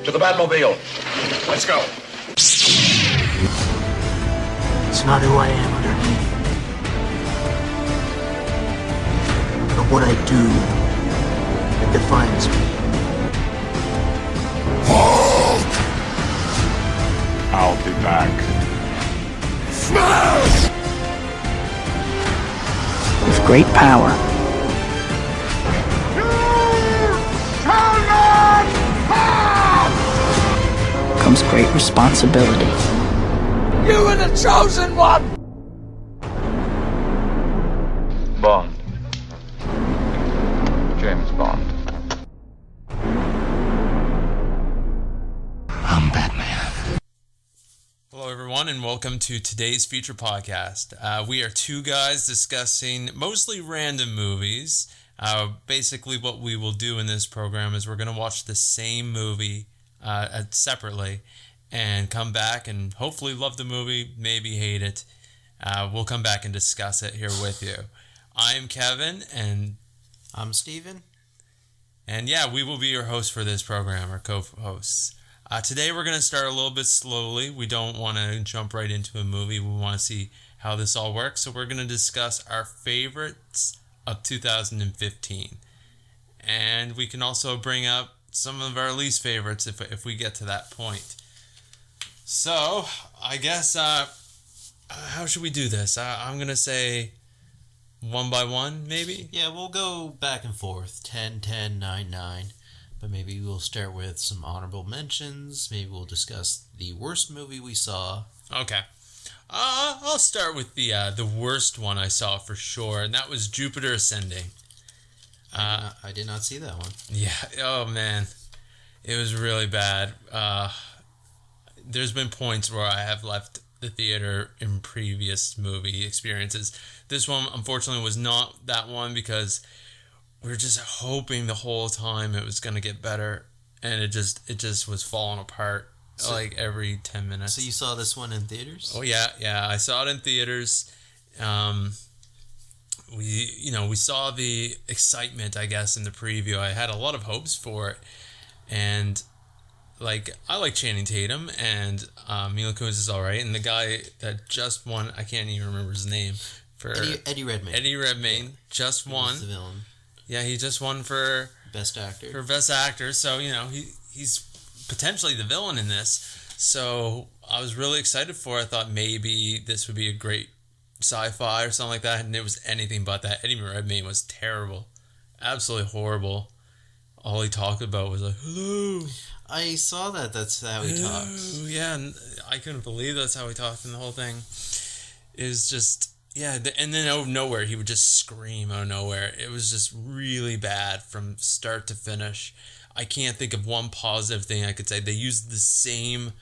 To the Batmobile. Let's go. It's not who I am underneath, but what I do that defines me. I'll be back. Smash! With great power comes great responsibility. You are the chosen one! Bond. James Bond. I'm Batman. Hello, everyone, and welcome to today's feature podcast. We are two guys discussing mostly random movies. Basically, what we will do in this program is we're going to watch the same movie separately and come back and hopefully love the movie, maybe hate it. We'll come back and discuss it here with you. I'm Kevin, and I'm Steven. And yeah, we will be your hosts for this program, our co-hosts. Today we're going to start a little bit slowly. We don't want to jump right into a movie. We want to see how this all works. So we're going to discuss our favorites of 2015. And we can also bring up some of our least favorites if we get to that point. So, I guess, how should we do this? I'm going to say one by one, maybe? Yeah, we'll go back and forth. 10, 10, 9, 9. But maybe we'll start with some honorable mentions. Maybe we'll discuss the worst movie we saw. Okay. I'll start with the worst one I saw for sure, and that was Jupiter Ascending. I did not see that one. Yeah. Oh, man. It was really bad. There's been points where I have left the theater in previous movie experiences. This one, unfortunately, was not that one because we were just hoping the whole time it was going to get better, and it just was falling apart like every 10 minutes. So you saw this one in theaters? Oh, yeah. I saw it in theaters. We saw the excitement, I guess, in the preview. I had a lot of hopes for it, and I like Channing Tatum, and Mila Kunis is all right, and the guy that just won, I can't even remember his name. Eddie Redmayne. Eddie Redmayne just won. He's the villain. Yeah, he just won for Best Actor. For Best Actor, so he's potentially the villain in this. So I was really excited for it. I thought maybe this would be a great sci-fi or something like that, and it was anything but that. Eddie Redmayne was terrible, absolutely horrible. All he talked about was like, hello. I saw that. That's how he talks. Yeah, and I couldn't believe that's how he talked in the whole thing. It was just, yeah, and then out of nowhere, he would just scream out of nowhere. It was just really bad from start to finish. I can't think of one positive thing I could say. They used the same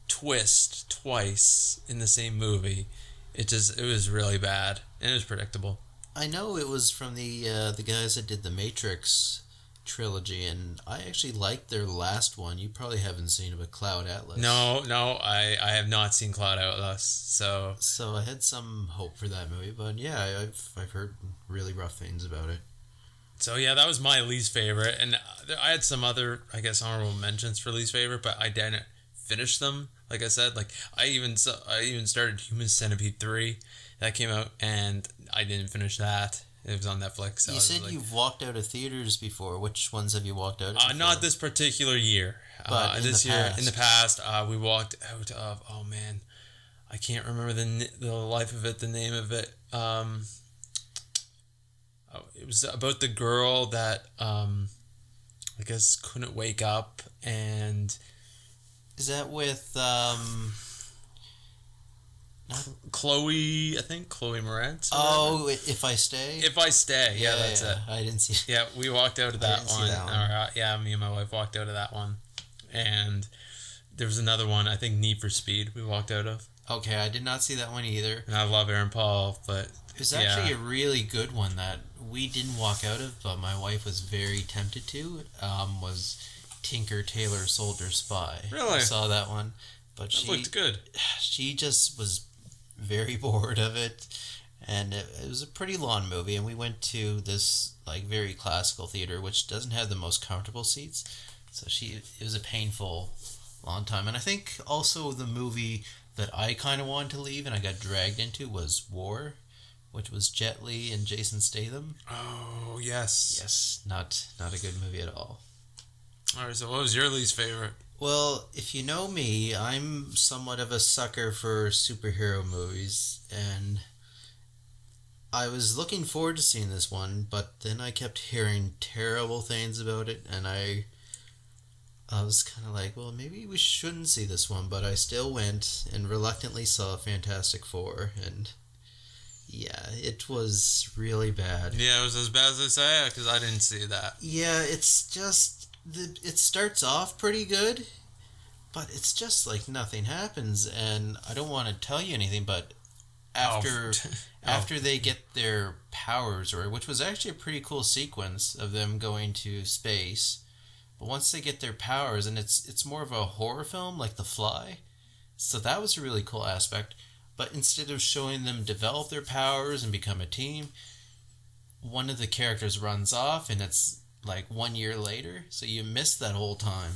twist twice in the same movie. It was really bad, and it was predictable. I know it was from the guys that did the Matrix trilogy, and I actually liked their last one. You probably haven't seen it, but Cloud Atlas. No, I have not seen Cloud Atlas, so I had some hope for that movie, but yeah, I've heard really rough things about it. So yeah, that was my least favorite, and I had some other, I guess, honorable mentions for least favorite, but I didn't finish them. Like I said, I even started Human Centipede 3 that came out, and I didn't finish that. It was on Netflix. So you said you've walked out of theaters before. Which ones have you walked out of before? Not this particular year. But this year, in the past, we walked out of, oh man, I can't remember the life of it, the name of it. It was about the girl that, I guess, couldn't wake up, and... Is that with, Chloe, I think Chloe Moretz. Oh, If I Stay. If I Stay, yeah, that's it. I didn't see it. Yeah, we walked out of that one. Me and my wife walked out of that one, and there was another one. I think Need for Speed. We walked out of. Okay, I did not see that one either. And I love Aaron Paul, but it's actually a really good one that we didn't walk out of, but my wife was very tempted to. Was Tinker Tailor Soldier Spy. Really? I saw that one, but she looked good. She just was very bored of it, and it was a pretty long movie, and we went to this very classical theater, which doesn't have the most comfortable seats, So it was a painful long time. And I think also the movie that I kind of wanted to leave and I got dragged into was War, which was Jet Li and Jason Statham. Oh, yes. Yes, not a good movie at all. All right, so what was your least favorite? Well, if you know me, I'm somewhat of a sucker for superhero movies, and I was looking forward to seeing this one, but then I kept hearing terrible things about it, and I was kind of like, well, maybe we shouldn't see this one, but I still went and reluctantly saw Fantastic Four, and yeah, it was really bad. Yeah, it was as bad as they say, because I didn't see that. Yeah, it's just... It starts off pretty good, but it's just like nothing happens, and I don't want to tell you anything, but after they get their powers, which was actually a pretty cool sequence of them going to space, but once they get their powers, and it's more of a horror film like The Fly, so that was a really cool aspect, but instead of showing them develop their powers and become a team, one of the characters runs off, and it's like 1 year later, so you missed that whole time.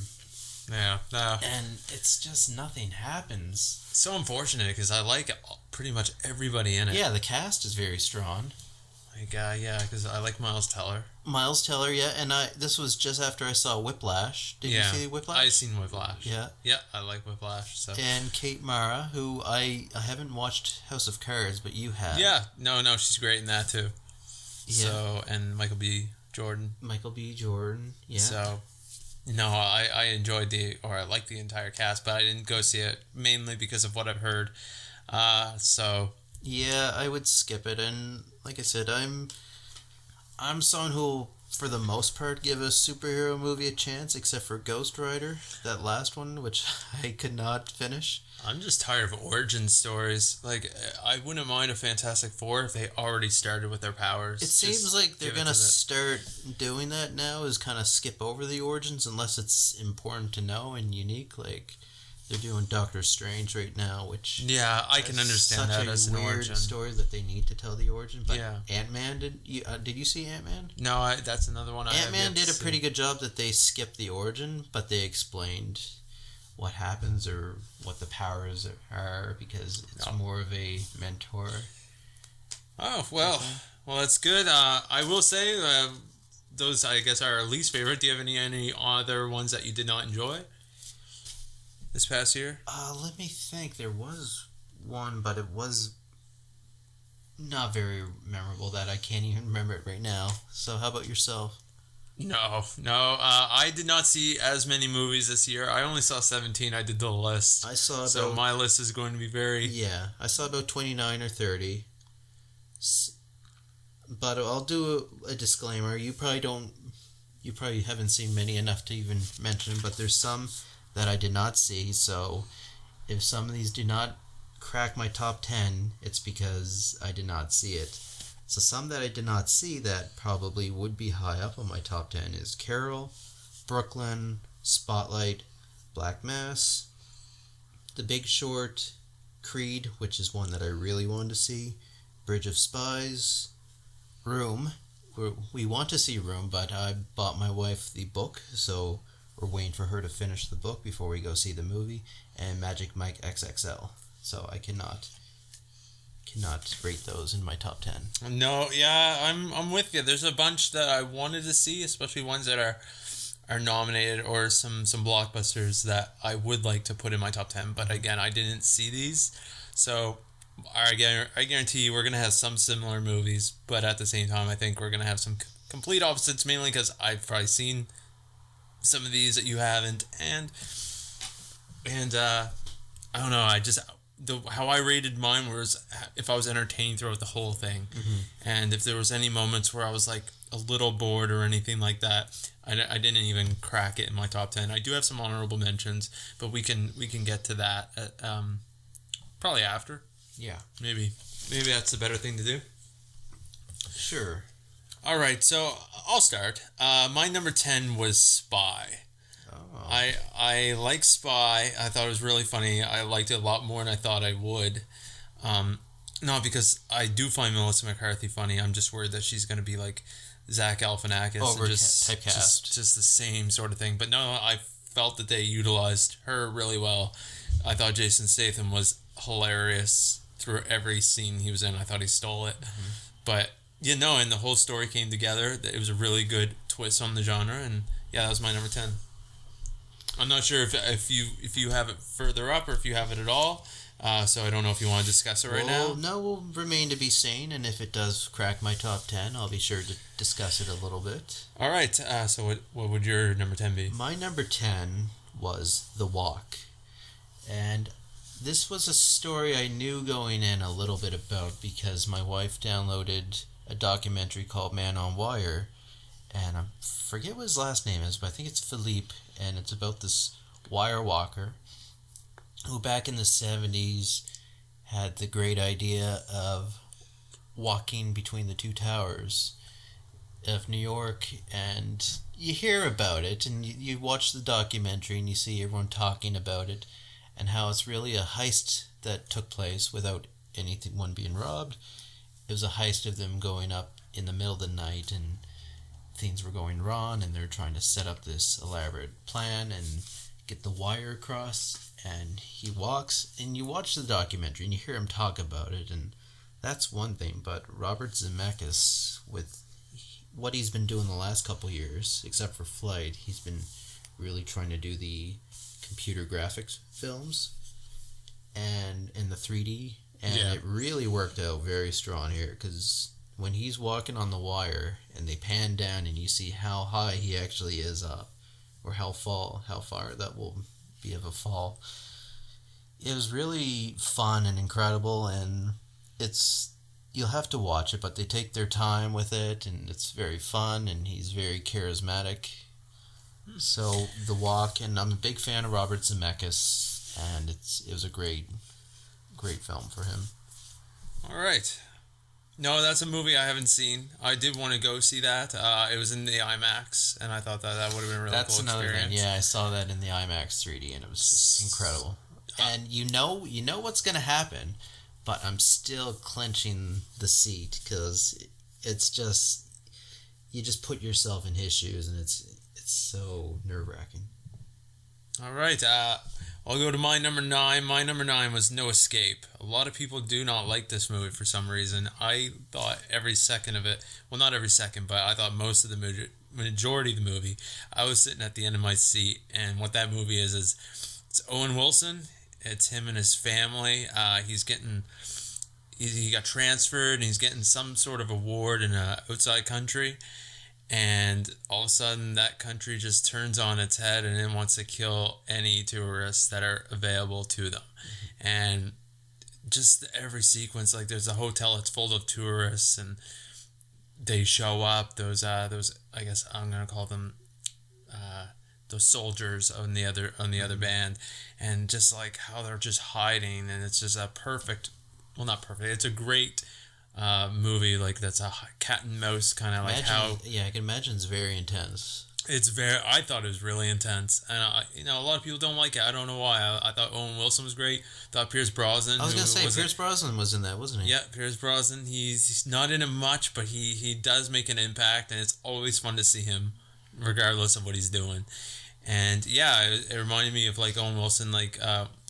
Yeah, no. And it's just nothing happens. So unfortunate, because I like pretty much everybody in it. Yeah, the cast is very strong. Like, yeah, because I like Miles Teller. Miles Teller, yeah, and this was just after I saw Whiplash. Did you see Whiplash? I seen Whiplash. Yeah. Yeah, I like Whiplash. So. And Kate Mara, who I haven't watched House of Cards, but you have. Yeah, no, she's great in that too. Yeah. So, and Michael B. Jordan. Yeah. So, no, I enjoyed I liked the entire cast, but I didn't go see it mainly because of what I've heard. So. Yeah, I would skip it, and like I said, I'm someone who'll, for the most part, give a superhero movie a chance, except for Ghost Rider, that last one, which I could not finish. I'm just tired of origin stories. Like, I wouldn't mind a Fantastic Four if they already started with their powers. It seems like they're going to start doing that now, is kind of skip over the origins unless it's important to know and unique. Like, they're doing Doctor Strange right now, which... Yeah, I can understand that as an origin. Such a weird story that they need to tell the origin. But yeah. Ant-Man, did you see Ant-Man? No, that's another one I have Ant-Man did a pretty good job that they skipped the origin, but they explained what happens or what the powers are, because it's more of a mentor. Oh, well, that's good. I will say those, I guess, are our least favorite. Do you have any other ones that you did not enjoy this past year? Let me think. There was one, but it was not very memorable that I can't even remember it right now. So how about yourself? No. I did not see as many movies this year. I only saw 17. I did the list. So my list is going to be very... Yeah, I saw about 29 or 30. But I'll do a disclaimer. You probably haven't seen many enough to even mention, but there's some that I did not see. So if some of these do not crack my top 10, it's because I did not see it. So some that I did not see that probably would be high up on my top 10 is Carol, Brooklyn, Spotlight, Black Mass, The Big Short, Creed, which is one that I really wanted to see, Bridge of Spies, Room. We want to see Room, but I bought my wife the book, so we're waiting for her to finish the book before we go see the movie, and Magic Mike XXL. So I cannot rate those in my top 10. No, yeah, I'm with you. There's a bunch that I wanted to see, especially ones that are nominated, or some blockbusters that I would like to put in my top 10. But again, I didn't see these, so I guarantee you we're gonna have some similar movies. But at the same time, I think we're gonna have some complete opposites, mainly because I've probably seen some of these that you haven't, and I don't know. How I rated mine was if I was entertained throughout the whole thing, and if there was any moments where I was like a little bored or anything like that, I didn't even crack it in my top 10. I do have some honorable mentions, but we can get to that probably after. Yeah, maybe that's the better thing to do. Sure. All right, so I'll start. My number 10 was Spy. Oh. I like Spy. I thought it was really funny. I liked it a lot more than I thought I would. Not because I do find Melissa McCarthy funny. I'm just worried that she's going to be like Zach Galifianakis Over and just typecast. just the same sort of thing. But no, I felt that they utilized her really well. I thought Jason Statham was hilarious through every scene he was in. I thought he stole it. But and the whole story came together. It was a really good twist on the genre, and yeah, that was my number 10. I'm not sure if you have it further up or if you have it at all. So I don't know if you want to discuss it right now. No, we'll remain to be sane, and if it does crack my top 10, I'll be sure to discuss it a little bit. All right. So what would your number 10 be? My number 10 was The Walk. And this was a story I knew going in a little bit about because my wife downloaded a documentary called Man on Wire, and I forget what his last name is, but I think it's Philippe, and it's about this wire walker who back in the 70s had the great idea of walking between the two towers of New York, and you hear about it, and you watch the documentary, and you see everyone talking about it, and how it's really a heist that took place without anyone being robbed. It was a heist of them going up in the middle of the night, and things were going wrong, and they're trying to set up this elaborate plan and get the wire across. And he walks, and you watch the documentary, and you hear him talk about it, and that's one thing. But Robert Zemeckis, with what he's been doing the last couple years, except for Flight, he's been really trying to do the computer graphics films and in the 3D, and it really worked out very strong here, because when he's walking on the wire and they pan down and you see how high he actually is up, or how far that will be of a fall, it was really fun and incredible, and you'll have to watch it, but they take their time with it, and it's very fun, and he's very charismatic. So The Walk, and I'm a big fan of Robert Zemeckis, and it was a great film for him. All right. No, that's a movie I haven't seen. I did want to go see that. It was in the IMAX, and I thought that would have been a really That's cool another experience. thing. Yeah, I saw that in the IMAX 3D, and it was just incredible. And you know what's going to happen, but I'm still clenching the seat, because it's just, you just put yourself in his shoes, and it's so nerve-wracking. All right. I'll go to my number 9. My number 9 was No Escape. A lot of people do not like this movie for some reason. I thought every second of it, well, not every second, but I thought most of the majority of the movie, I was sitting at the end of my seat, and what that movie is it's Owen Wilson. It's him and his family. He got transferred, and he's getting some sort of award in an outside country. And all of a sudden, that country just turns on its head and then wants to kill any tourists that are available to them. Mm-hmm. And just every sequence, like there's a hotel that's full of tourists, and they show up. Those I guess I'm gonna call them those soldiers on the other band, and just like how they're just hiding, and it's just not perfect. It's a great movie, like that's a cat and mouse kind of like how. Yeah, I can imagine it's very intense. I thought it was really intense, and a lot of people don't like it. I don't know why. I thought Owen Wilson was great. I thought Pierce Brosnan. I was gonna say Pierce Brosnan was in that, wasn't he? Yeah, Pierce Brosnan. He's not in it much, but he does make an impact, and it's always fun to see him, regardless of what he's doing. And yeah, it reminded me of like Owen Wilson, like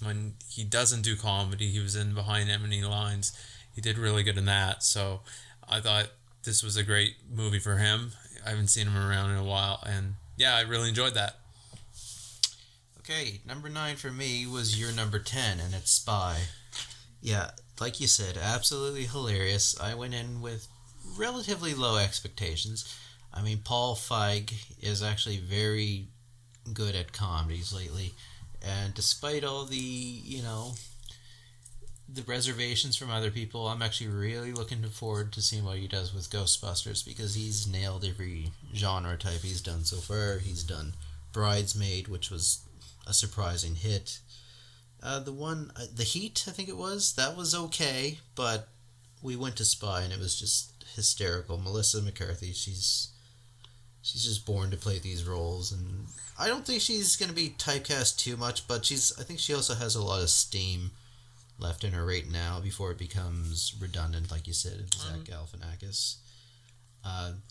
when he doesn't do comedy, he was in Behind Enemy Lines. He did really good in that, so I thought this was a great movie for him. I haven't seen him around in a while, and yeah, I really enjoyed that. Okay, number 9 for me was your number 10, and it's Spy. Yeah, like you said, absolutely hilarious. I went in with relatively low expectations. I mean, Paul Feig is actually very good at comedies lately, and despite all the reservations from other people, I'm actually really looking forward to seeing what he does with Ghostbusters, because he's nailed every genre type he's done so far. He's done Bridesmaid, which was a surprising hit. The Heat, I think it was, that was okay, but we went to Spy, and it was just hysterical. Melissa McCarthy, she's just born to play these roles, and I don't think she's going to be typecast too much, but I think she also has a lot of steam left in her right now before it becomes redundant, like you said, Zach Galifianakis.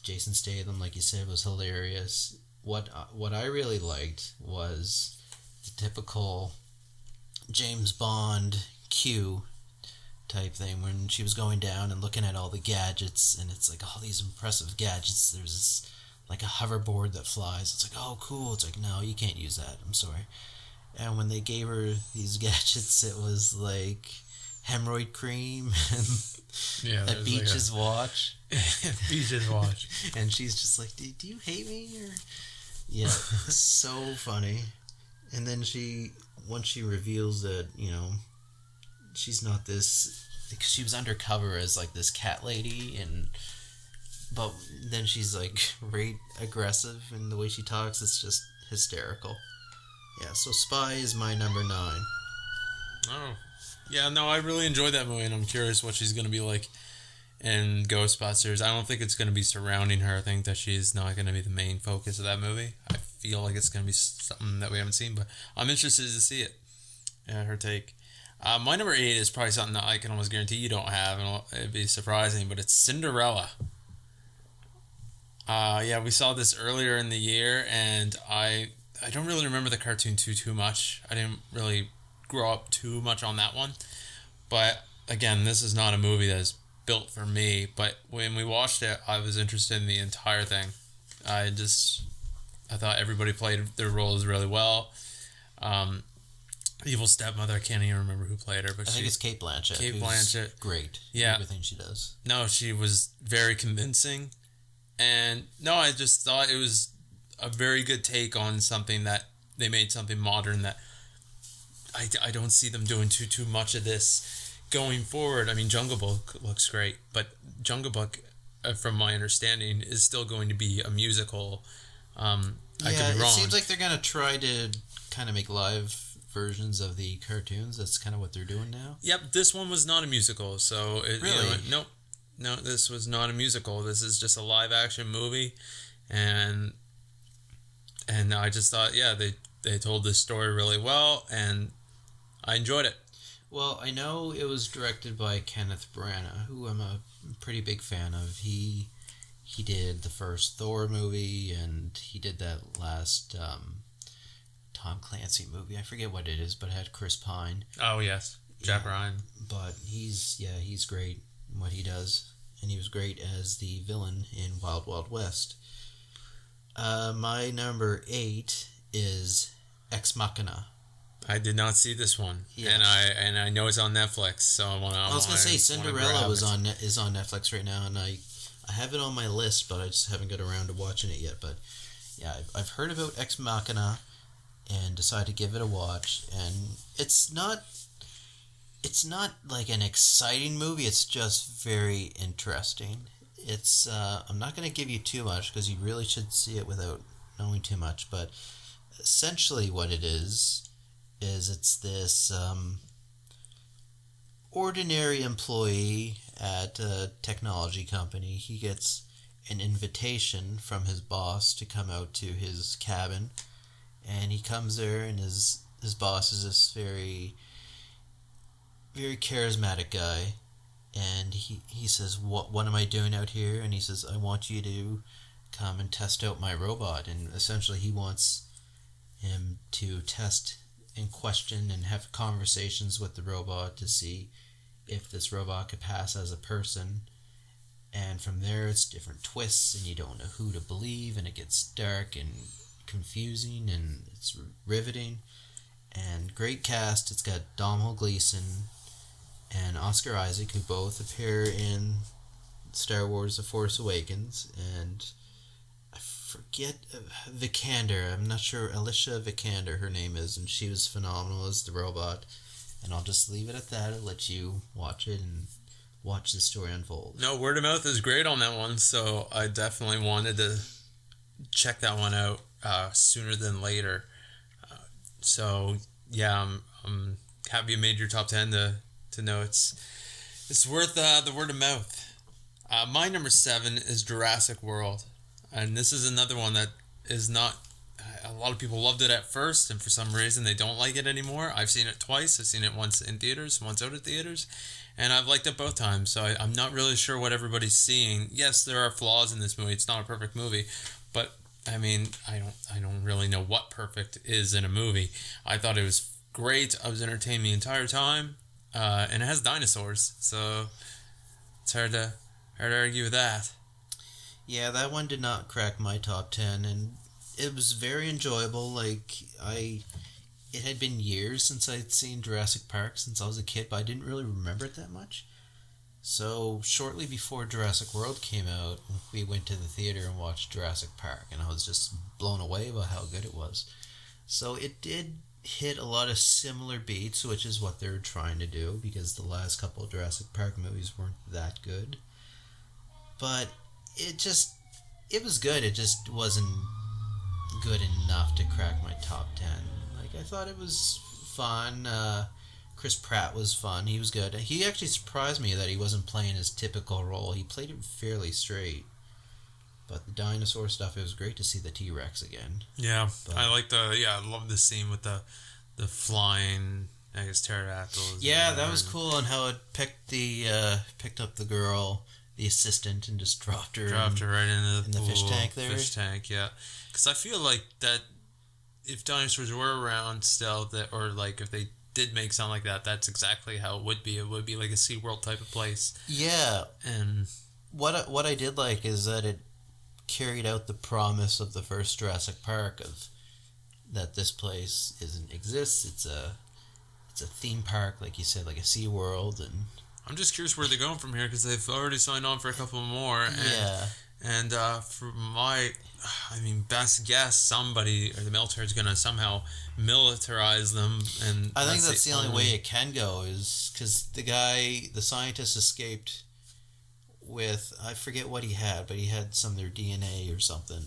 Jason Statham, like you said, was hilarious. What I really liked was the typical James Bond Q type thing when she was going down and looking at all the gadgets, and it's like all these impressive gadgets. There's this, like a hoverboard that flies. It's like, oh, cool. It's like, no, you can't use that. I'm sorry. And when they gave her these gadgets, it was like hemorrhoid cream and a Beach's watch. Beach's watch. And she's just like, do you hate me? Or yeah, so funny. And then once she reveals that, she's not this, because she was undercover as like this cat lady, but then she's like very aggressive in the way she talks. It's just hysterical. Yeah, so Spy is my number 9. Oh. Yeah, no, I really enjoyed that movie, and I'm curious what she's going to be like in Ghostbusters. I don't think it's going to be surrounding her. I think that she's not going to be the main focus of that movie. I feel like it's going to be something that we haven't seen, but I'm interested to see it. Yeah, her take. My number 8 is probably something that I can almost guarantee you don't have, and it'd be surprising, but it's Cinderella. Yeah, we saw this earlier in the year, and I don't really remember the cartoon too much. I didn't really grow up too much on that one. But again, this is not a movie that is built for me. But when we watched it, I was interested in the entire thing. I thought everybody played their roles really well. Evil stepmother, I can't even remember who played her, but I think it's Cate Blanchett. Cate Blanchett, great. Yeah, everything she does. No, she was very convincing, and no, I just thought it was a very good take on something that they made something modern that I don't see them doing too much of this going forward. I mean, Jungle Book looks great, but Jungle Book, from my understanding, is still going to be a musical. I could be wrong. It seems like they're going to try to kind of make live versions of the cartoons. That's kind of what they're doing now. Yep, this one was not a musical, so it, really, no, this was not a musical. This is just a live action movie, and I just thought, yeah, they told this story really well, and I enjoyed it. Well, I know it was directed by Kenneth Branagh, who I'm a pretty big fan of. He did the first Thor movie, and he did that last Tom Clancy movie. I forget what it is, but it had Chris Pine. Oh, yes. Jack Ryan. But he's great in what he does. And he was great as the villain in Wild Wild West. My number 8 is Ex Machina. I did not see this one, yes. and I know it's on Netflix. So I was gonna say Cinderella is on Netflix right now, and I have it on my list, but I just haven't got around to watching it yet. But yeah, I've heard about Ex Machina, and decided to give it a watch. And it's not like an exciting movie. It's just very interesting. It's I'm not gonna give you too much because you really should see it without knowing too much. But essentially, what it is it's this ordinary employee at a technology company. He gets an invitation from his boss to come out to his cabin, and he comes there, and his boss is this very, very charismatic guy, and he says, what am I doing out here? And he says, I want you to come and test out my robot. And essentially he wants him to test and question and have conversations with the robot to see if this robot could pass as a person. And from there it's different twists, and you don't know who to believe, and it gets dark and confusing, and it's riveting. And great cast. It's got Domhnall Gleeson and Oscar Isaac, who both appear in Star Wars The Force Awakens, and I forget Vikander. I'm not sure. Alicia Vikander, her name is, and she was phenomenal as the robot. And I'll just leave it at that. I'll let you watch it and watch the story unfold. No, word of mouth is great on that one, so I definitely wanted to check that one out sooner than later. So yeah, I'm happy you made your top 10 to know it's worth the word of mouth. My number 7 is Jurassic World, and this is another one that is not. a lot of people loved it at first, and for some reason they don't like it anymore. I've seen it twice. I've seen it once in theaters, once out of theaters, and I've liked it both times. So I'm not really sure what everybody's seeing. Yes, there are flaws in this movie. It's not a perfect movie, but I mean, I don't really know what perfect is in a movie. I thought it was great. I was entertained the entire time, and it has dinosaurs, so it's hard to argue with that. Yeah, that one did not crack my top 10, and it was very enjoyable. It had been years since I'd seen Jurassic Park since I was a kid, but I didn't really remember it that much. So shortly before Jurassic World came out, we went to the theater and watched Jurassic Park, and I was just blown away by how good it was. So it did hit a lot of similar beats, which is what they're trying to do, because the last couple of Jurassic Park movies weren't that good. But it was good. It just wasn't good enough to crack my top 10. I thought it was fun. Chris Pratt was fun. He was good. He actually surprised me that he wasn't playing his typical role. He played it fairly straight. But the dinosaur stuff, it was great to see the T-Rex again. Yeah, I love the scene with the flying, I guess, pterodactyls. Yeah, that was cool, and how it picked up the girl, the assistant, and just dropped her right in the fish tank there. Fish tank, yeah. Because I feel like that if dinosaurs were around still, or like if they did make something like that, that's exactly how it would be. It would be like a SeaWorld type of place. Yeah. And what I did like is that it carried out the promise of the first Jurassic Park of that this place exists. It's a theme park, like you said, like a SeaWorld, and I'm just curious where they're going from here, because they've already signed on for a couple more. And for my, best guess, somebody or the military is going to somehow militarize them. And I think that's the only way it can go, is because the scientist escaped with, I forget what he had, but he had some of their DNA or something.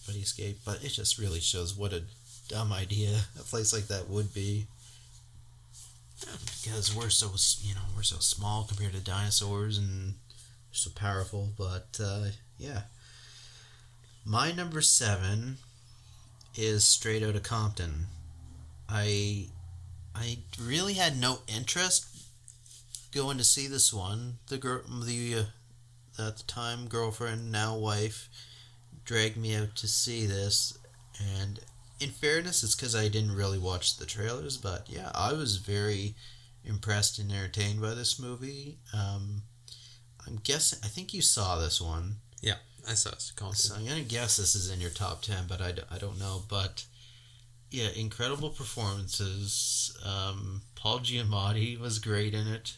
But he escaped. But it just really shows what a dumb idea a place like that would be. Because we're so small compared to dinosaurs, and so powerful. But yeah, my number 7 is Straight Outta Compton. I really had no interest going to see this one. The at the time girlfriend, now wife, dragged me out to see this, and in fairness, it's because I didn't really watch the trailers, but yeah, I was very impressed and entertained by this movie. I'm guessing, I think you saw this one. Yeah, I saw it. So I'm going to guess this is in your top 10, but I don't know. But yeah, incredible performances. Paul Giamatti was great in it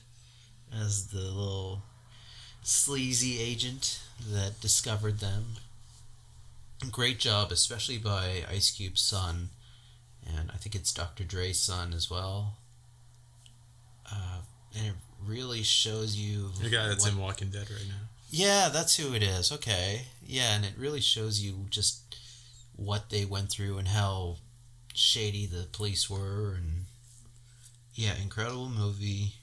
as the little sleazy agent that discovered them. Great job, especially by Ice Cube's son, and I think it's Dr. Dre's son as well. And it really shows you the guy that's in Walking Dead right now. Yeah, that's who it is. Okay, yeah, and it really shows you just what they went through and how shady the police were, and yeah, incredible movie.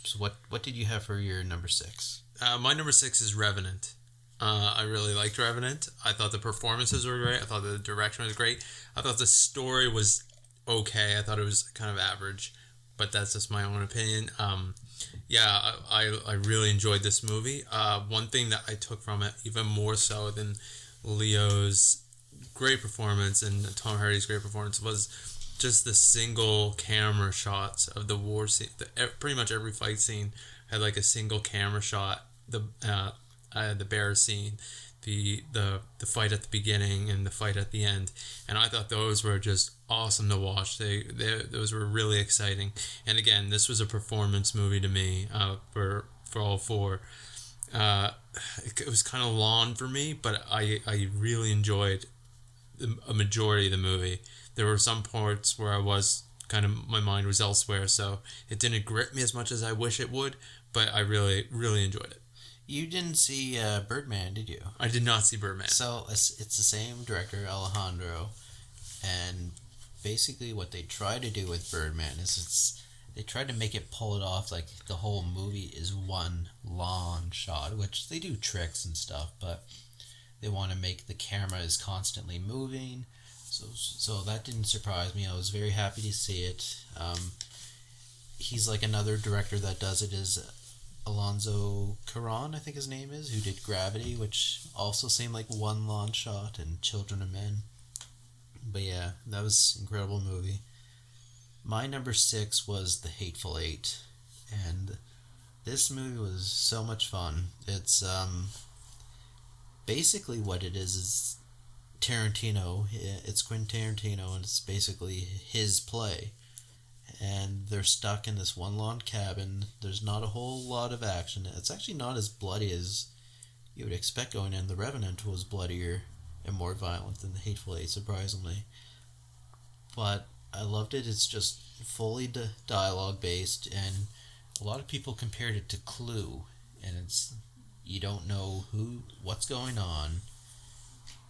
So what did you have for your number 6? My number 6 is Revenant. I really liked Revenant. I thought the performances were great. I thought the direction was great. I thought the story was okay. I thought it was kind of average, but that's just my own opinion. I really enjoyed this movie. One thing that I took from it, even more so than Leo's great performance and Tom Hardy's great performance, was just the single camera shots of the war scene. Pretty much every fight scene had like a single camera shot. The bear scene, the fight at the beginning and the fight at the end, and I thought those were just awesome to watch. Those were really exciting. And again, this was a performance movie to me. For all four, it was kind of long for me, but I really enjoyed a majority of the movie. There were some parts where I was my mind was elsewhere, so it didn't grip me as much as I wish it would, but I really, really enjoyed it. You didn't see Birdman, did you? I did not see Birdman. So it's the same director, Alejandro, and basically what they try to do with Birdman is they try to make it pull it off like the whole movie is one long shot, which they do tricks and stuff, but They want to make the camera is constantly moving. So that didn't surprise me. I was very happy to see it. He's like another director that does it is Alonso Cuarón, I think his name is, who did Gravity, which also seemed like one long shot, and Children of Men. But yeah, that was an incredible movie. My number 6 was The Hateful Eight, and this movie was so much fun. It's basically what it is Tarantino. It's Quentin Tarantino, and it's basically his play. And they're stuck in this one log cabin. There's not a whole lot of action. It's actually not as bloody as you would expect going in. The Revenant was bloodier and more violent than The Hateful Eight, surprisingly. But I loved it. It's just fully dialogue based, and a lot of people compared it to Clue, and it's you don't know what's going on.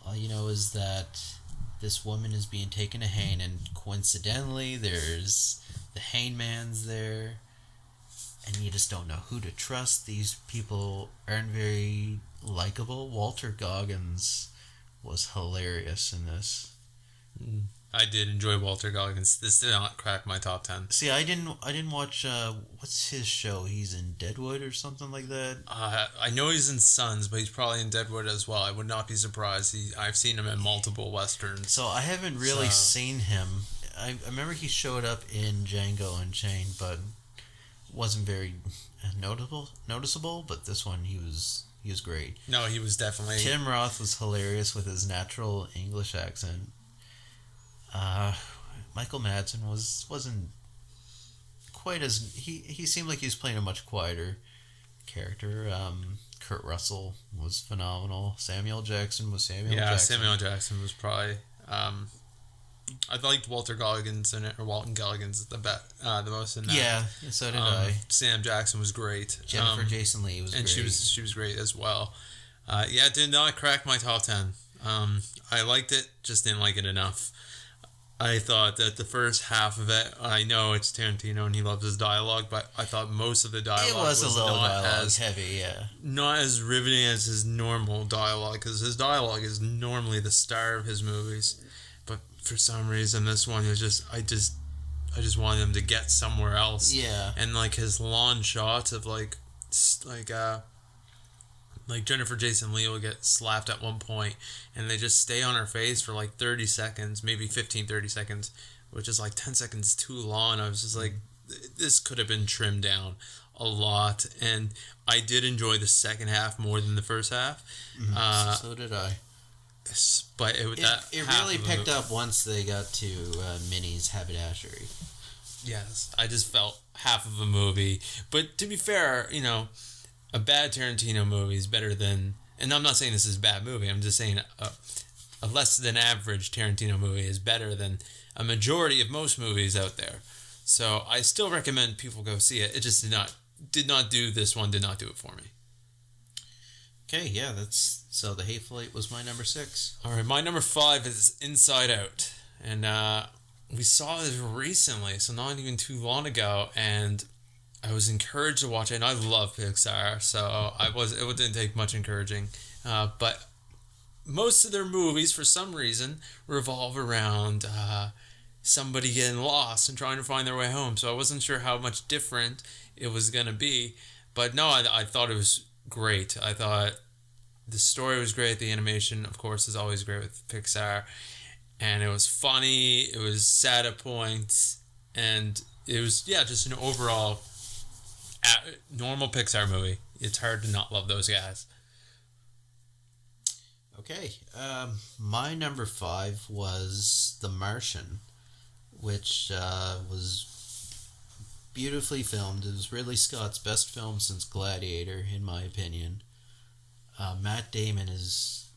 All you know is that this woman is being taken to hang, and coincidentally there's the hangman's there, and you just don't know who to trust. These people aren't very likable. Walter Goggins was hilarious in this. I did enjoy Walter Goggins. This did not crack my top 10. See, I didn't watch what's his show? He's in Deadwood or something like that. I know he's in Sons, but he's probably in Deadwood as well. I would not be surprised. I've seen him in multiple westerns. So I haven't really seen him. I remember he showed up in Django Unchained, but wasn't very noticeable. But this one, he was great. No, he was definitely. Tim Roth was hilarious with his natural English accent. Michael Madsen wasn't quite as he seemed like he was playing a much quieter character. Kurt Russell was phenomenal. Samuel Jackson was Samuel Jackson. Yeah, Samuel Jackson was probably. I liked Walter Goggins in it, or Walton Goggins the most in that. Yeah, so did I. Sam Jackson was great. Jennifer Jason Leigh was and great. And she was great as well. It did not crack my top 10. I liked it, just didn't like it enough. I thought that the first half of it, I know it's Tarantino and he loves his dialogue, but I thought most of the dialogue was a little not dialogue as heavy, yeah. Not as riveting as his normal dialogue, because his dialogue is normally the star of his movies. But for some reason, this one is just, I just wanted him to get somewhere else. Yeah. And like his long shots of like Jennifer Jason Leigh will get slapped at one point, and they just stay on her face for like 30 seconds, maybe 30 seconds, which is like 10 seconds too long. I was just like, this could have been trimmed down a lot. And I did enjoy the second half more than the first half. So did I. But it really picked up once they got to Minnie's haberdashery. Yes, I just felt half of a movie. But to be fair, a bad Tarantino movie is better than, and I'm not saying this is a bad movie, I'm just saying a less than average Tarantino movie is better than a majority of most movies out there. So I still recommend people go see it. It just did not do this one, did not do it for me. Okay, yeah, so The Hateful Eight was my number 6. All right, my number 5 is Inside Out. And we saw this recently, so not even too long ago, and I was encouraged to watch it, and I love Pixar, so it didn't take much encouraging. But most of their movies, for some reason, revolve around somebody getting lost and trying to find their way home. So I wasn't sure how much different it was going to be. But no, I thought it was great. I thought the story was great. The animation, of course, is always great with Pixar. And it was funny. It was sad at points. And it was, just an overall normal Pixar movie. It's hard to not love those guys. Okay. My number 5 was The Martian, which was beautifully filmed. It was Ridley Scott's best film since Gladiator, in my opinion. Matt Damon is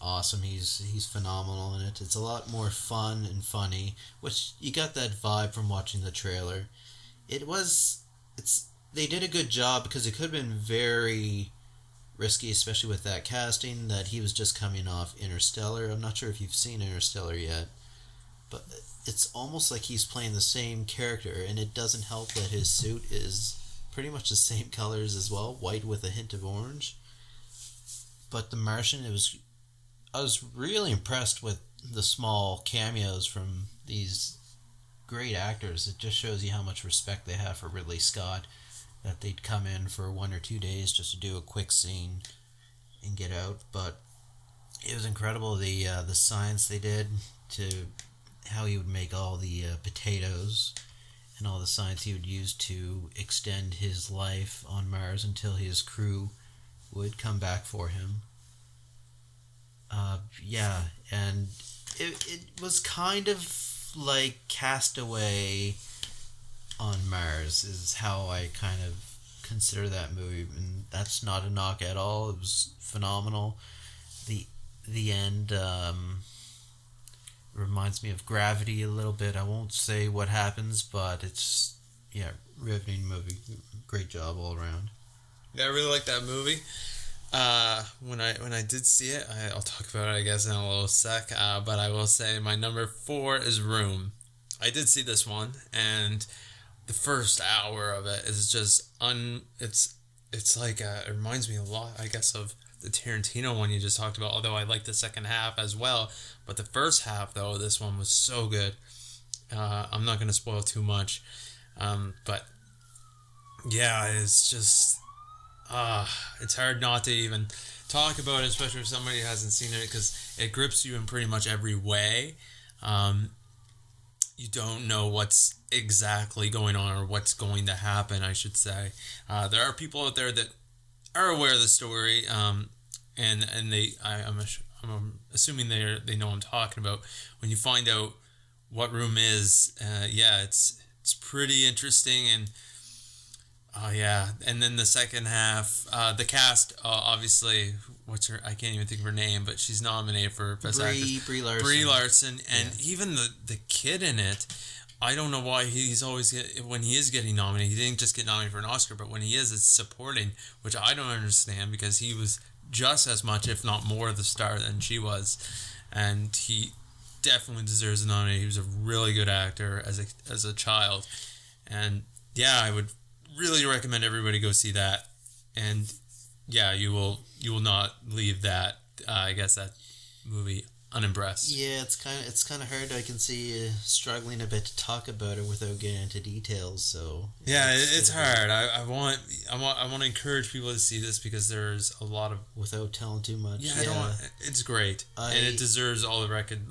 awesome. He's phenomenal in it. It's a lot more fun and funny, which you got that vibe from watching the trailer. They did a good job, because it could have been very risky, especially with that casting, that he was just coming off Interstellar. I'm not sure if you've seen Interstellar yet, but it's almost like he's playing the same character, and it doesn't help that his suit is pretty much the same colors as well, white with a hint of orange. But The Martian, I was really impressed with the small cameos from these great actors. It just shows you how much respect they have for Ridley Scott, that they'd come in for 1 or 2 days just to do a quick scene and get out. But it was incredible, the science they did to how he would make all the potatoes, and all the science he would use to extend his life on Mars until his crew would come back for him. Yeah, and it was kind of like Castaway on Mars is how I kind of consider that movie, and that's not a knock at all. It was phenomenal. The end reminds me of Gravity a little bit. I won't say what happens, but it's riveting movie. Great job all around. Yeah, I really like that movie. When I did see it, I'll talk about it, I guess, in a little sec. But I will say my number 4 is Room. I did see this one, and the first hour of it is just it's like it reminds me a lot, I guess, of the Tarantino one you just talked about. Although I like the second half as well, but the first half though, this one was so good. I'm not gonna spoil too much, but yeah, it's just it's hard not to even talk about it, especially if somebody hasn't seen it, because it grips you in pretty much every way. You don't know what's exactly going on or what's going to happen, I should say. There are people out there that are aware of the story, and I'm assuming they know what I'm talking about. When you find out what Room is, it's pretty interesting, and and then the second half, the cast, obviously, I can't even think of her name, but she's nominated for Best Actress. Brie Larson, and even the kid in it, I don't know why he's always, when he is getting nominated, he didn't just get nominated for an Oscar, but when he is, it's supporting, which I don't understand, because he was just as much, if not more, the star than she was, and he definitely deserves a nomination. He was a really good actor as a child, and I would really recommend everybody go see that, and you will not leave that that movie unimpressed. It's kind of hard. I can see you struggling a bit to talk about it without getting into details. So it's hard. I want to encourage people to see this, because there's a lot of, without telling too much. It's great, and it deserves all the accolades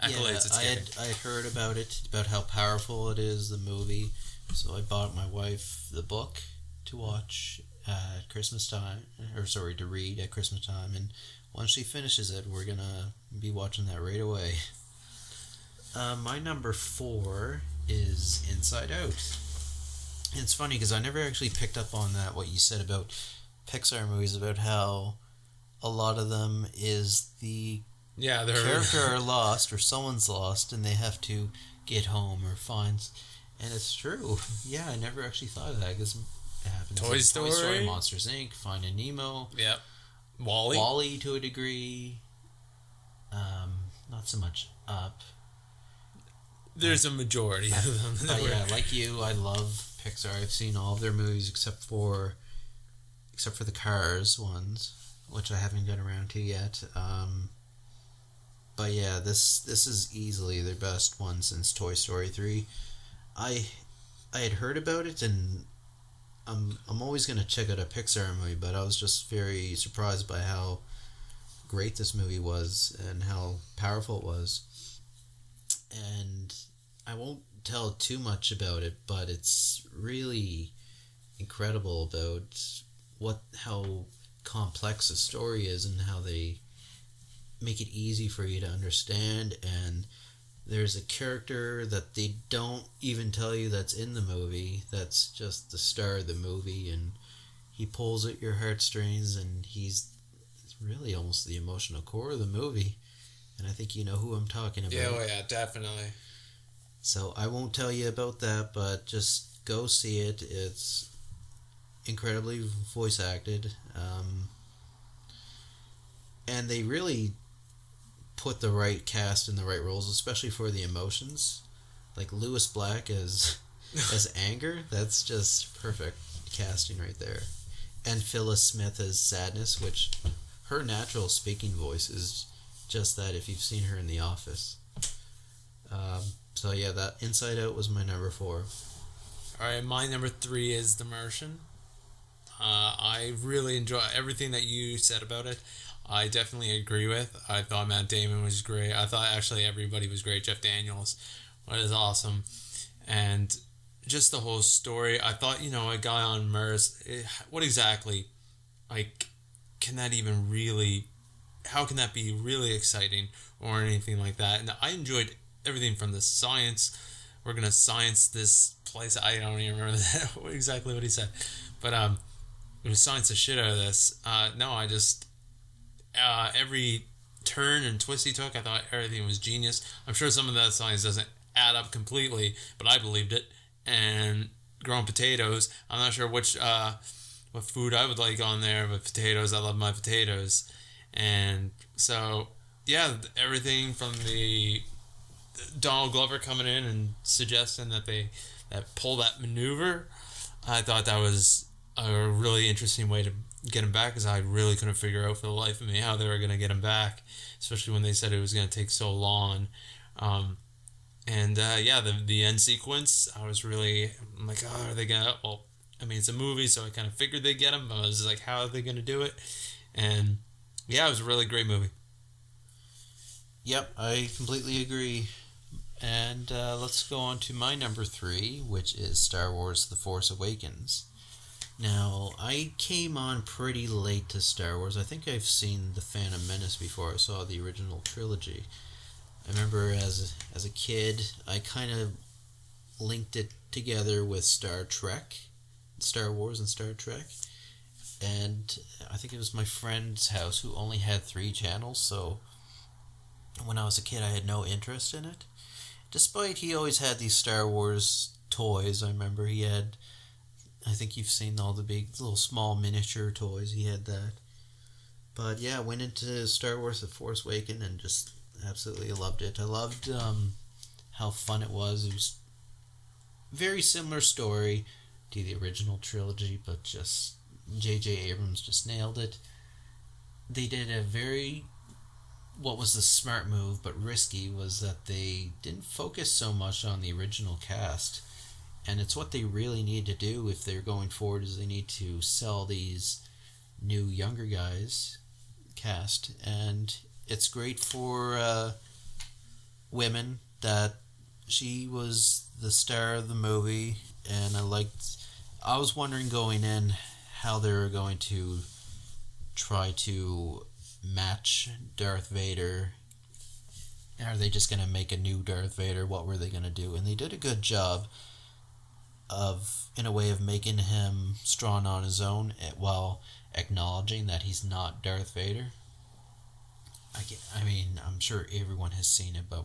it's getting. I had heard about it, about how powerful it is, the movie. So I bought my wife the book to watch at Christmas time, to read at Christmas time, and once she finishes it, we're gonna be watching that right away. My number 4 is Inside Out. And it's funny because I never actually picked up on that, what you said about Pixar movies, about how a lot of them is the character are lost, or someone's lost, and they have to get home or find. And it's true. I never actually thought of that, because it happens. Toy Story, Monsters Inc., Finding Nemo. Yeah. Wall-E to a degree. Not so much Up. There's a majority of them. But like you, I love Pixar. I've seen all of their movies except for the Cars ones, which I haven't got around to yet. But this is easily their best one since Toy Story 3. I had heard about it, and I'm always going to check out a Pixar movie, but I was just very surprised by how great this movie was and how powerful it was. And I won't tell too much about it, but it's really incredible about how complex the story is, and how they make it easy for you to understand. And there's a character that they don't even tell you that's in the movie, that's just the star of the movie, and he pulls at your heartstrings, and he's really almost the emotional core of the movie. And I think you know who I'm talking about. Yeah, definitely. So I won't tell you about that, but just go see it. It's incredibly voice acted. And they really put the right cast in the right roles, especially for the emotions. Like Lewis Black as anger, that's just perfect casting right there. And Phyllis Smith as sadness, which her natural speaking voice is just that. If you've seen her in The Office. So yeah, that Inside Out was my number 4. Alright, my number 3 is The Martian. I really enjoy everything that you said about it. I definitely agree with. I thought Matt Damon was great. I thought actually everybody was great. Jeff Daniels was awesome. And just the whole story. I thought, a guy on Mars, what exactly, can that even really, how can that be really exciting or anything like that? And I enjoyed everything from the science. We're going to science this place. I don't even remember exactly what he said. But it was science the shit out of this. No, I just, every turn and twist he took, I thought everything was genius. I'm sure some of that science doesn't add up completely, but I believed it. And growing potatoes, I'm not sure what food I would like on there, but potatoes, I love my potatoes. And so, yeah, everything from the Donald Glover coming in and suggesting that pull that maneuver, I thought that was a really interesting way to get him back, because I really couldn't figure out for the life of me how they were going to get him back, especially when they said it was going to take so long. The end sequence, I'm like, are they going to, well, I mean, it's a movie, so I kind of figured they'd get him, but I was just like, how are they going to do it? And yeah, it was a really great movie. Yep, I completely agree. And let's go on to my number 3, which is Star Wars The Force Awakens. Now, I came on pretty late to Star Wars. I think I've seen The Phantom Menace before I saw the original trilogy. I remember as a kid, I kind of linked it together with Star Wars and Star Trek. And I think it was my friend's house who only had 3 channels, so when I was a kid I had no interest in it. Despite he always had these Star Wars toys. I remember he had, I think you've seen all the big little small miniature toys, he had that. But yeah, I went into Star Wars The Force Awakens and just absolutely loved it. I loved how fun it was. It was very similar story to the original trilogy, but just J.J. Abrams just nailed it. They did what was the smart move but risky was that they didn't focus so much on the original cast, and it's what they really need to do if they're going forward, is they need to sell these new younger guys cast. And it's great for women that she was the star of the movie, and I was wondering going in how they were going to try to match Darth Vader. Are they just going to make a new Darth Vader? What were they going to do? And they did a good job in a way of making him strong on his own while acknowledging that he's not Darth Vader. I mean, I'm sure everyone has seen it, but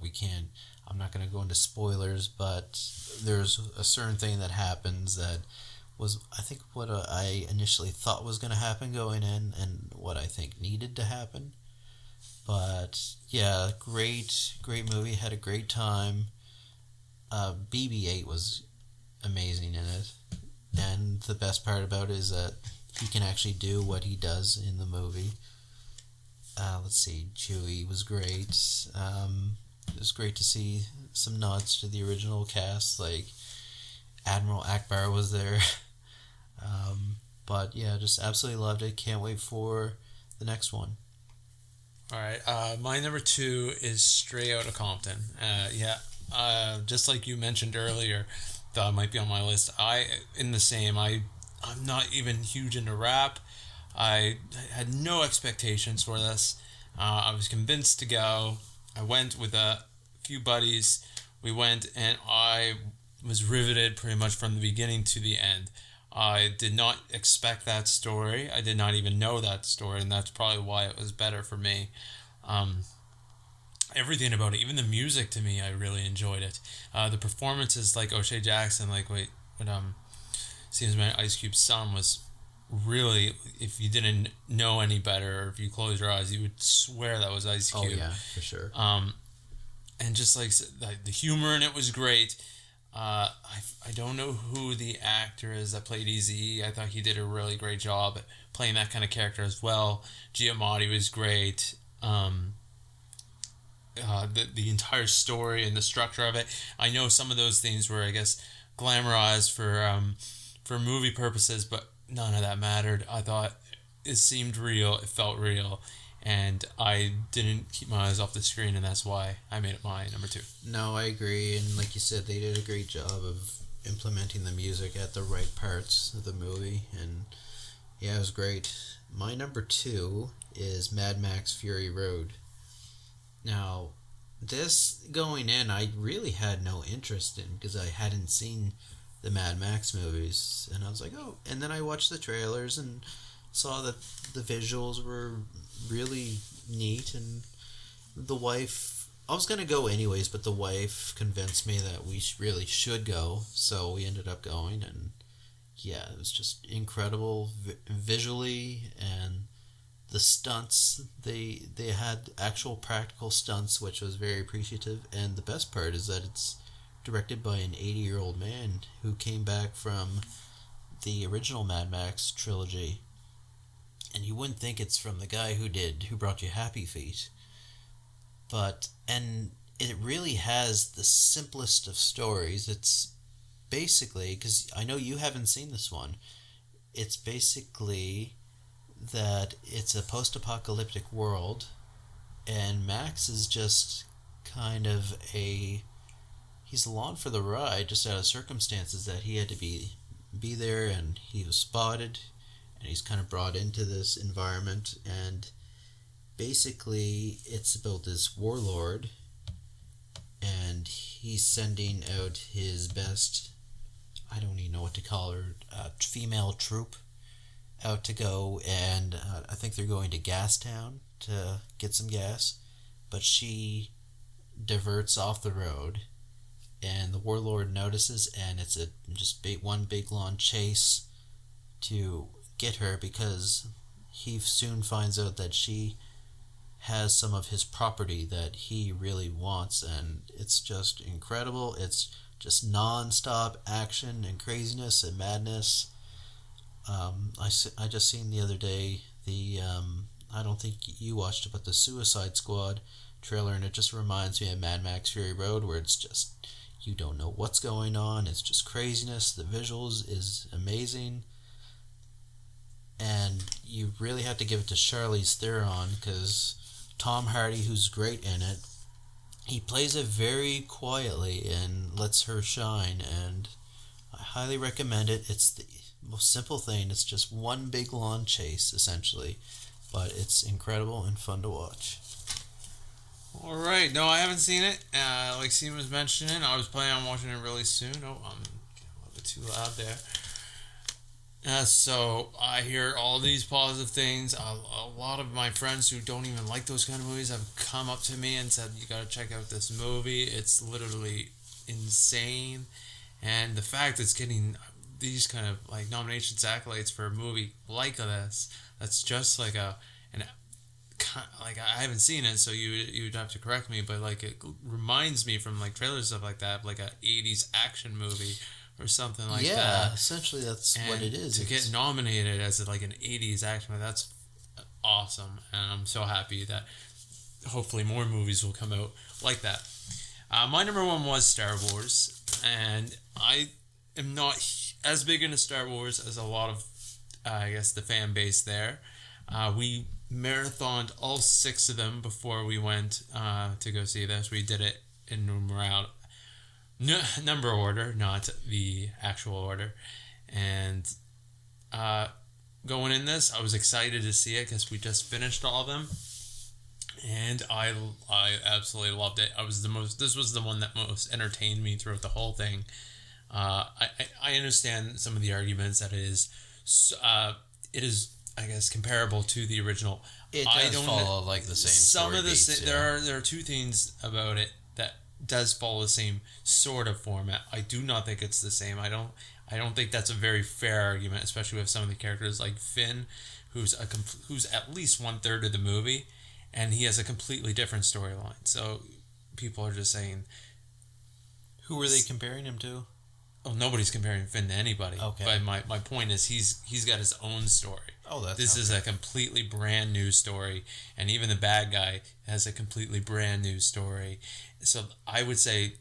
I'm not going to go into spoilers, but there's a certain thing that happens that was, I think, what I initially thought was going to happen going in, and what I think needed to happen. But yeah, great movie. Had a great time. BB-8 was amazing in it, and the best part about it is that he can actually do what he does in the movie. Let's see, Chewie was great. It was great to see some nods to the original cast, like Admiral Akbar was there. But yeah, just absolutely loved it. Can't wait for the next one. Alright, my number 2 is Straight Outta Compton. Just like you mentioned earlier, that might be on my list. I'm not even huge into rap. I had no expectations for this. I was convinced to go. I went with a few buddies. We went, and I was riveted pretty much from the beginning to the end. I did not expect that story. I did not even know that story, and that's probably why it was better for me. Everything about it, even the music, to me, I really enjoyed it. The performances, like O'Shea Jackson, seems my Ice Cube's son was really, if you didn't know any better, or if you close your eyes, you would swear that was Ice Cube. Oh yeah, for sure. And just like the humor in it was great. I don't know who the actor is that played Eazy. I thought he did a really great job at playing that kind of character as well. Giamatti was great. The entire story and the structure of it. I know some of those things were, I guess, glamorized for movie purposes, but none of that mattered. I thought it seemed real. It felt real. And I didn't keep my eyes off the screen, and that's why I made it my number 2. No, I agree, and like you said, they did a great job of implementing the music at the right parts of the movie, and yeah, it was great. My number 2 is Mad Max Fury Road. Now, this going in, I really had no interest in because I hadn't seen the Mad Max movies, and I was like, oh, and then I watched the trailers and saw that the visuals were really neat, and the wife, I was gonna go anyways, but the wife convinced me that we really should go, so we ended up going, and yeah, it was just incredible visually, and the stunts, they had actual practical stunts, which was very appreciative, and the best part is that it's directed by an 80-year-old man who came back from the original Mad Max trilogy. And you wouldn't think it's from the guy who brought you Happy Feet. And it really has the simplest of stories. It's basically, because I know you haven't seen this one, it's basically that it's a post-apocalyptic world, and Max is just kind of he's along for the ride just out of circumstances that he had to be there, and he was spotted, and he's kind of brought into this environment, and basically it's about this warlord, and he's sending out his best, I don't even know what to call her, female troop out to go, and I think they're going to Gastown to get some gas, but she diverts off the road, and the warlord notices, and it's one big long chase to get her, because he soon finds out that she has some of his property that he really wants, and it's just incredible. It's just non-stop action and craziness and madness. I just seen the other day the I don't think you watched it, but the Suicide Squad trailer, and it just reminds me of Mad Max Fury Road, where it's just, you don't know what's going on. It's just craziness. The visuals is amazing. And you really have to give it to Charlize Theron, because Tom Hardy, who's great in it, he plays it very quietly and lets her shine, and I highly recommend it. It's the most simple thing. It's just one big lawn chase, essentially, but it's incredible and fun to watch. All right. No, I haven't seen it. Like Steve was mentioning, I was planning on watching it really soon. Oh, I'm a little bit too loud there. So I hear all these positive things. A lot of my friends who don't even like those kind of movies have come up to me and said, you got to check out this movie. It's literally insane. And the fact it's getting these kind of like nominations, accolades for a movie like this, that's just like I haven't seen it, so you'd have to correct me, but like it reminds me from like trailers, stuff like that, like a 80s action movie or something like that. Yeah, essentially that's what it is. To get nominated as like an 80s action movie, that's awesome, and I'm so happy that hopefully more movies will come out like that. My number 1 was Star Wars, and I am not as big into Star Wars as a lot of, I guess, the fan base there. We marathoned all 6 of them before we went to go see this. We did it in number order, not the actual order. And going in this, I was excited to see it because we just finished all of them, and I absolutely loved it. This was the one that most entertained me throughout the whole thing. I understand some of the arguments that it is, I guess, comparable to the original. It does follow like the same. Some of the there are 2 things about it that does follow the same sort of format. I do not think it's the same. I don't think that's a very fair argument, especially with some of the characters like Finn, who's at least 1/3 of the movie, and he has a completely different storyline. So people are just saying, Who were they comparing him to? Oh, nobody's comparing Finn to anybody. Okay. But my point is he's got his own story. Oh, this is a completely brand new story, and even the bad guy has a completely brand new story. So I would say,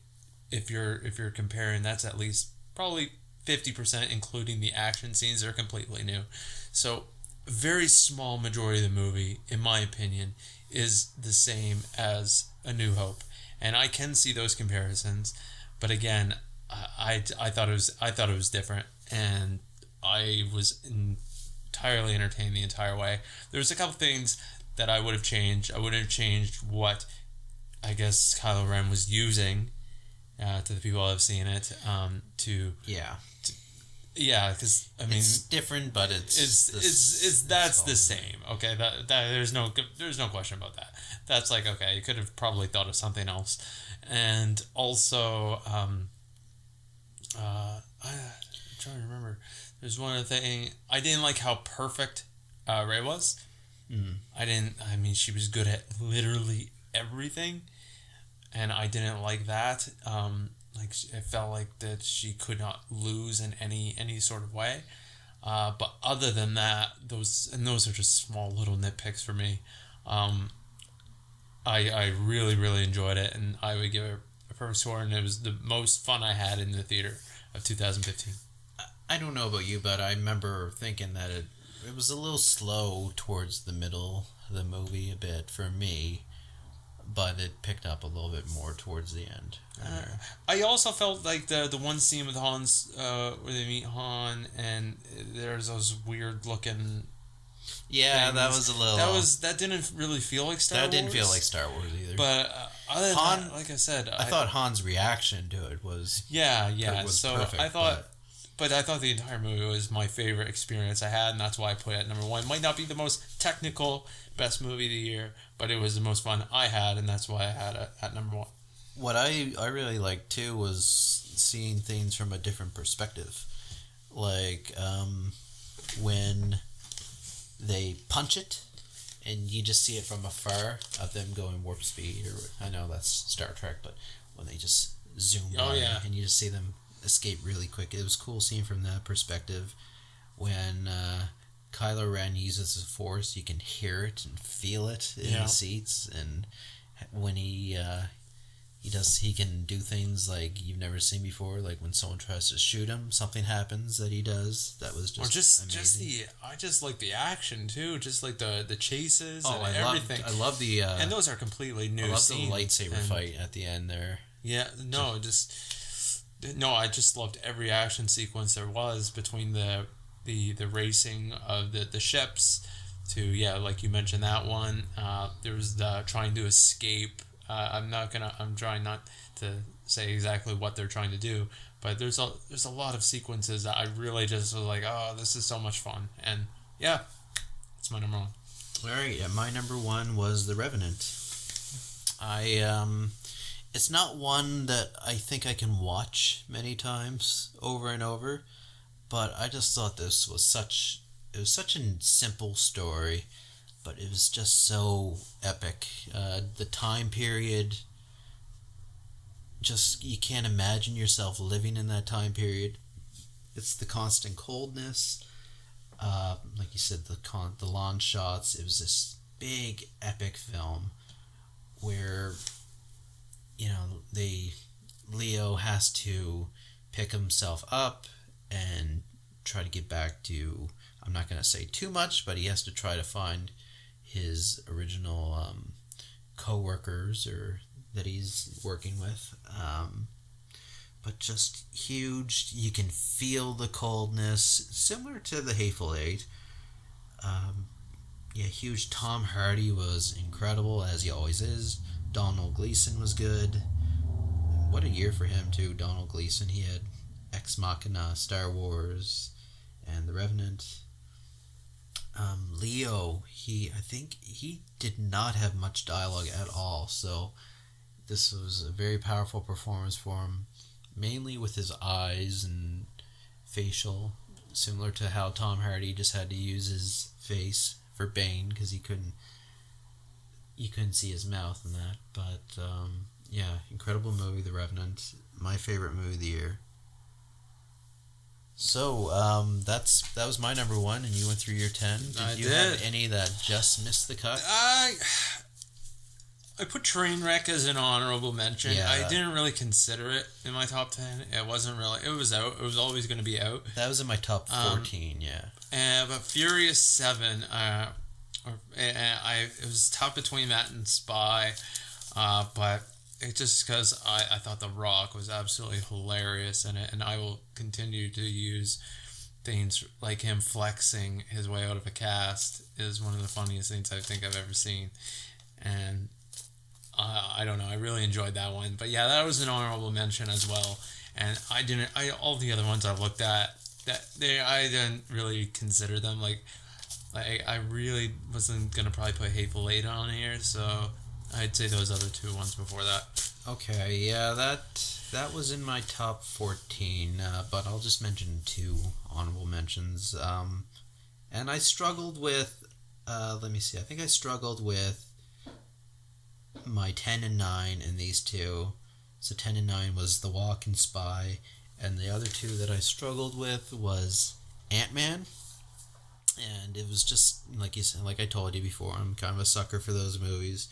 if you're comparing, that's at least probably 50%, including the action scenes, that are completely new. So a very small majority of the movie, in my opinion, is the same as A New Hope, and I can see those comparisons. But again, I thought it was different, and I was entirely entertained the entire way. There's a couple things that I would have changed. I would have changed what I guess Kylo Ren was using to the people that have seen it. Because I mean, it's different, but it's the same. Okay, that there's no question about that. That's like, okay, you could have probably thought of something else, and also I'm trying to remember. There's one other thing. I didn't like how perfect Rey was. I mean, she was good at literally everything, and I didn't like that. It felt like that she could not lose in any sort of way. But other than that, those are just small little nitpicks for me. I really, really enjoyed it, and I would give it a perfect score, and it was the most fun I had in the theater of 2015. I don't know about you, but I remember thinking that it was a little slow towards the middle of the movie a bit for me, but it picked up a little bit more towards the end. I also felt like the one scene with Han's where they meet Han, and there's those weird looking. Yeah, things. that was a little. That didn't really feel like Star Wars. That didn't feel like Star Wars either. But other than Han, that, like I said, I thought Han's reaction to it was. Yeah. Was so perfect, I thought. But I thought the entire movie was my favorite experience I had, and that's why I put it at number one. It might not be the most technical, best movie of the year, but it was the most fun I had, and that's why I had it at number one. What I really liked, too, was seeing things from a different perspective. Like, when they punch it, and you just see it from afar of them going warp speed, or I know that's Star Trek, but when they just zoom by, and you just see them escape really quick. It was cool seeing from that perspective. When Kylo Ren uses the Force, you can hear it and feel it in the seats. And when he can do things like you've never seen before, like when someone tries to shoot him, something happens that he does. That was amazing. I just like the action too, just like the chases and everything. I love the and those are completely new. I love scenes. the lightsaber fight at the end there. I just loved every action sequence there was between the racing of the ships to like you mentioned that one. There was the trying to escape. I'm trying not to say exactly what they're trying to do, but there's a lot of sequences that I really just was like, oh, this is so much fun, and it's my number one. All right, my number one was The Revenant. It's not one that I think I can watch many times over and over, but I just thought this was such a simple story, but it was just so epic. The time period, just you can't imagine yourself living in that time period. It's the constant coldness, like you said, the lawn shots. It was this big epic film where Leo has to pick himself up and try to get back to, I'm not going to say too much, but he has to try to find his original co-workers or that he's working with. But just huge, you can feel the coldness, similar to The Hateful Eight. Huge. Tom Hardy was incredible, as he always is. Donald Gleason was good. What a year for him too. Donald Gleason, he had Ex Machina, Star Wars, and The Revenant. Leo, I think he did not have much dialogue at all, so this was a very powerful performance for him, mainly with his eyes and facial, similar to how Tom Hardy just had to use his face for Bane because you couldn't see his mouth and that. But Yeah, incredible movie, The Revenant. My favorite movie of the year. So, that was my number one, and you went through your 10. Did you have any that just missed the cut? I put Trainwreck as an honorable mention. Yeah. I didn't really consider it in my top 10. It wasn't really. It was out. It was always going to be out. That was in my top 14, But Furious 7, it was tough between that and Spy, but it just because I thought The Rock was absolutely hilarious in it, and I will continue to use things like him flexing his way out of a cast is one of the funniest things I think I've ever seen, and I don't know, I really enjoyed that one. But yeah, that was an honorable mention as well, and all the other ones I've looked at, I didn't really consider them. Like I really wasn't gonna probably put Hateful Eight on here, so I'd say those other two ones before that. Okay, yeah, that was in my top 14, but I'll just mention two honorable mentions. And I struggled with, let me see, I think I struggled with my 10 and 9 in these two. So 10 and 9 was The Walk and Spy, and the other two that I struggled with was Ant-Man. And it was just, like you said, like I told you before, I'm kind of a sucker for those movies.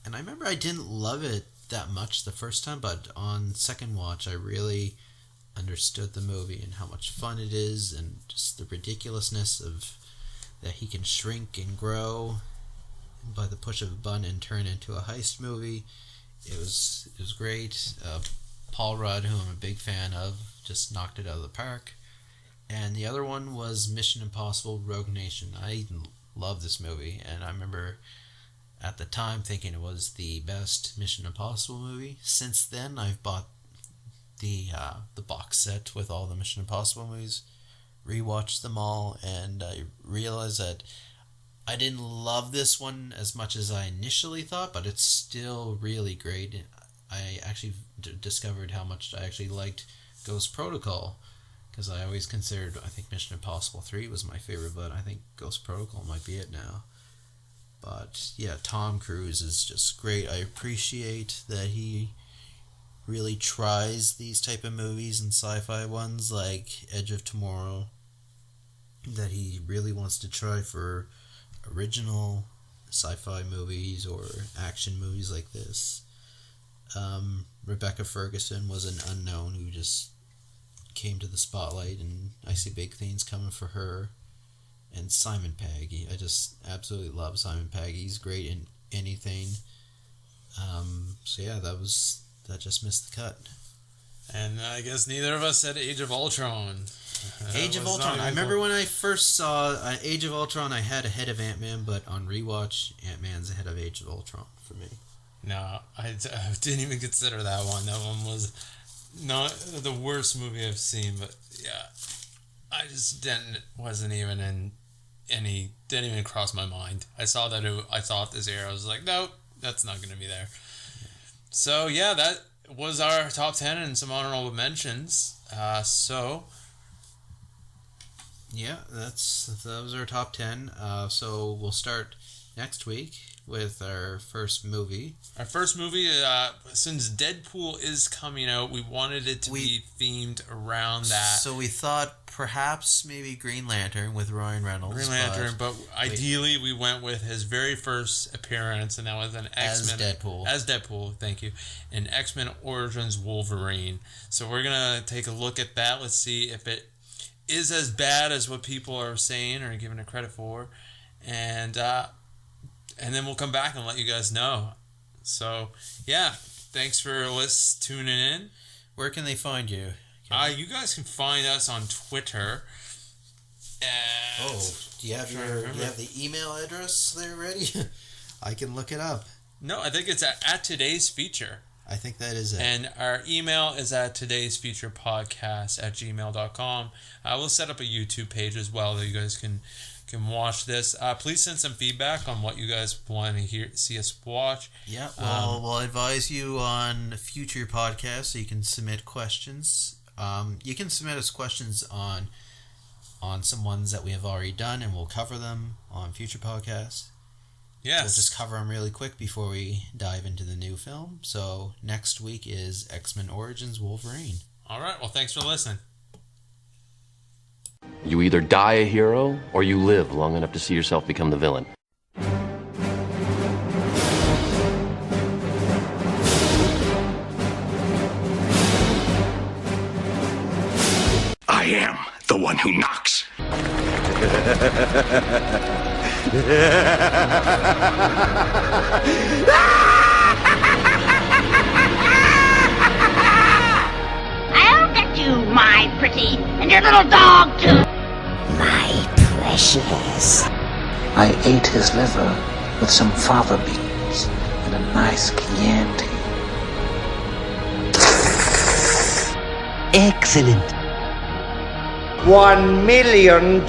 And I remember I didn't love it that much the first time, but on second watch, I really understood the movie and how much fun it is, and just the ridiculousness of that he can shrink and grow by the push of a button and turn into a heist movie. It was great. Paul Rudd, who I'm a big fan of, just knocked it out of the park. And the other one was Mission Impossible Rogue Nation. I love this movie, and I remember at the time thinking it was the best Mission Impossible movie. Since then, I've bought the box set with all the Mission Impossible movies, rewatched them all, and I realized that I didn't love this one as much as I initially thought, but it's still really great. I actually discovered how much I actually liked Ghost Protocol, because I always considered, I think Mission Impossible 3 was my favorite, but I think Ghost Protocol might be it now. But yeah, Tom Cruise is just great. I appreciate that he really tries these type of movies and sci-fi ones like Edge of Tomorrow, that he really wants to try for original sci-fi movies or action movies like this. Rebecca Ferguson was an unknown who just came to the spotlight, and I see big things coming for her. And Simon Pegg, I just absolutely love Simon Pegg. He's great in anything. So yeah, that just missed the cut. And I guess neither of us said Age of Ultron. Age of Ultron. I remember when I first saw Age of Ultron, I had ahead of Ant-Man, but on rewatch, Ant-Man's ahead of Age of Ultron for me. No, I didn't even consider that one. That one was not the worst movie I've seen, but yeah, I just wasn't even didn't even cross my mind. I saw it this year. I was like, nope, that's not going to be there. So yeah, that was our top 10 and some honorable mentions. So yeah, that was our top 10. So we'll start next week with our first movie. Our first movie, since Deadpool is coming out, we wanted it to be themed around that. So we thought perhaps maybe Green Lantern with Ryan Reynolds. Green Lantern, but ideally we went with his very first appearance, and that was an X-Men. As Deadpool, thank you. An X-Men Origins Wolverine. So we're going to take a look at that. Let's see if it is as bad as what people are saying or giving it credit for. And then we'll come back and let you guys know. So, yeah, thanks for tuning in. Where can they find you? You guys can find us on Twitter. Do you have the email address there ready? I can look it up. No, I think it's at Today's Feature. I think that is it. And our email is at todaysfeaturepodcast@gmail.com. We'll set up a YouTube page as well that you guys can watch this. Please send some feedback on what you guys want to see us watch. Yeah, we'll advise you on future podcasts, so you can submit questions. You can submit us questions on some ones that we have already done, and we'll cover them on future podcasts. Yes. We'll just cover them really quick before we dive into the new film. So next week is X-Men Origins Wolverine. All right. Well, thanks for listening. You either die a hero or you live long enough to see yourself become the villain. I am the one who knocks. I'll get you, my pretty, and your little dog, too. My precious. I ate his liver with some fava beans and a nice Chianti. Excellent. $1 million.